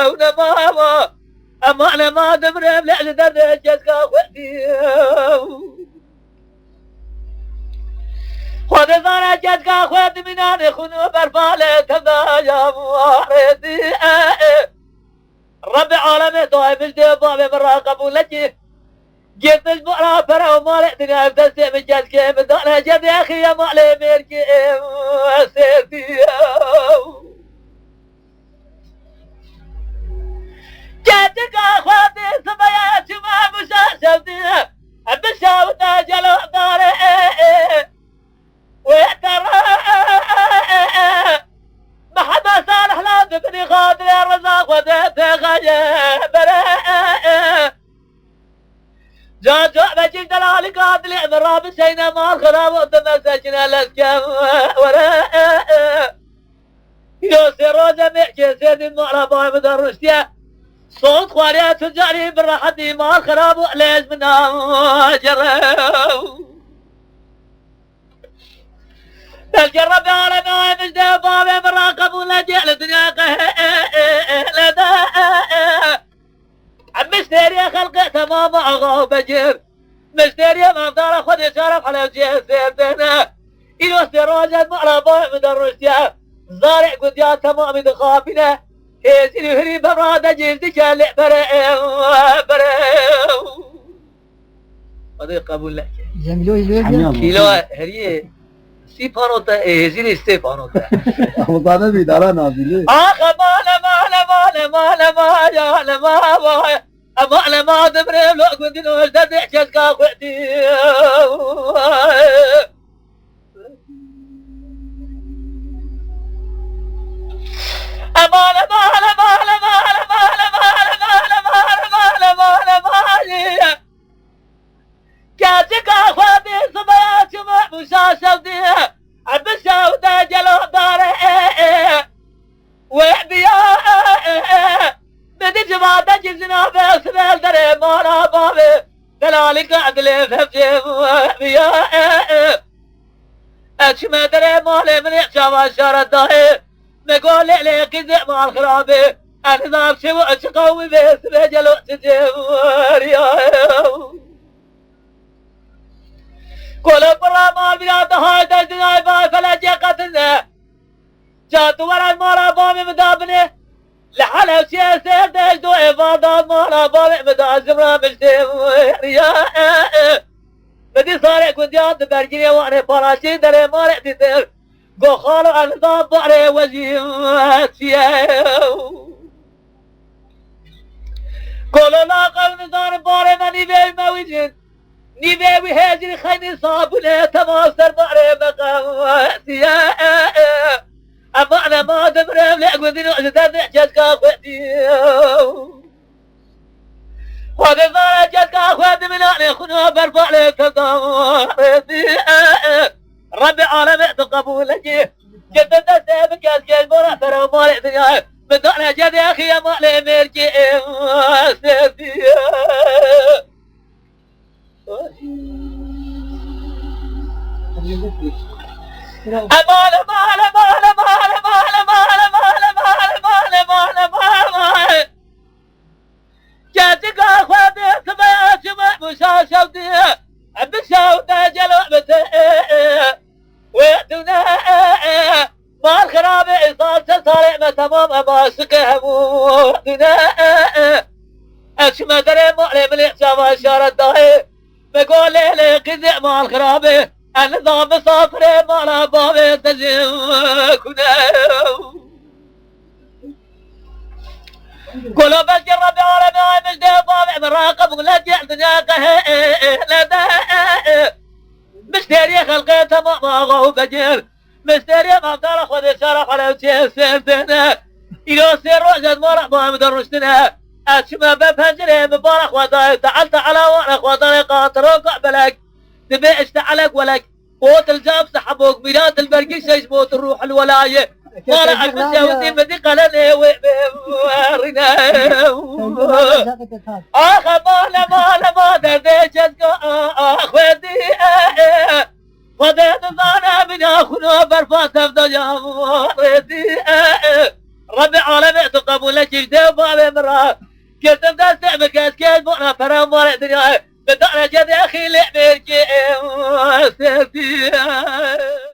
ونما أما أنا ما دمرم لأجل درجتك أخوتي خود درجتك أخوتي من أنا خنو برفالة تبايا مواردي رب العالمين طايب مجدي بابي مراقب ولكي جيت مجموعة فرا ومالي دنيا بتسي من جدك بدانا جد يا أخي يا مالي ميركي سيرتي جدك أخواتي سبايا شما مشاشفتي بشاوتا جلو داري ويحترى محمد صالح لا تبني خاطر الرزاق وديت غيبر جاء بجي دلالي قاتل مراب سينا مال خراب ودم سجنا لسكم وراء يوسي روزة مئكي سيد المعربة مدرشتيا صوت خواريا تجاري بالراحتي مال خراب وليش منا جرب الجرب على ما مجد بابي مراقب ولا جعل الدنيا لدى مشتري خلقه تمام أغا وبجر مشتري ما بدار خد يشرف على وجه سيبنا إلو استراجة معربة مدرشتيا زارع قديا تمام دخافنا هيزي الهري برادة جلدك اللي برأو هذا قبول لك كيلو هريه سی پانوتا هزینی سه پانوتا خدانه بیدارا نازیلی آخه ما دمره لو كنت نوش دادي حجاز كاخوتي كاتك اخواتي صبيات شمع مشاشفتي عبشا وداجلو داري وحبيا بدي جماعة جزنا بسبيل دري مانا بابي دلالي قعدلي فهمتي وحبيا اشما دري مالي من يحشا شارت داهي مقول لي كذب مع الخرابي انا ذاب شو اشقوي بسبيل جلو تجيب كل برا مال بلاد هاي دجنا باي فلا جقتنا جات ورا مال بامي مدابنه لحاله شي سير دج دو افاضات مال بامي مدا زمرا مشتم يا بدي صار كنت ياد برجري وانا فراشي دري مال تدر جو خالو النظام باري وزيم كل لا قل نظام باري مني بي موجود نيبي وهاجري خيني صابونه تماصر باري مقاماتي أما أنا ما دمرم لأقودين وعجدان نحجزك أخواتي خذ الظاهر جزك أخواتي من أعني خنوها برفع لك تضاماتي ربي العالمين تقبولك جدا تستيبك أسكي المرأة ترى مالي دنيا من دعنا جد يا أخي يا مالي ميركي سيدي جاتك أخواتي سبيات شمع مشاشفتي بشاوتا جلوبتي ويأتونا مال خرابي إصال صارع تمام ماسكه موتنا أشما دري مؤلم الإحسام أشارة داهي بقول لي قذع مع الخرابة النظام صافري مع بابي تجيكنا قولوا بس جرب عالمي مش ده بابي مراقب ولا جعل دنياك لدى مشتري خلقيتها ما غو بجير مشتري ما بدار اخذ الشرف على وجه سيفتنا إلو سير وجد مرق ما مدرشتنا أشما بفنجري مبارك وضاي تعال تعالى وانا وضاي قاطروك قبلك تبي اشتعلك ولك قوت الجاب سحبوك ميلاد البرقي شيش موت الروح الولاية وانا عكس جاوزين بدي قلني وارنا اخ ما دردي جزك اخوتي وضيت الظانا من اخونا برفات افضل يا موردي رب العالمين تقبل لك جديد بابي مراه كتب دست بكاسكيد بونا فرام مال الدنيا بدأنا جد أخي لعبك سيدي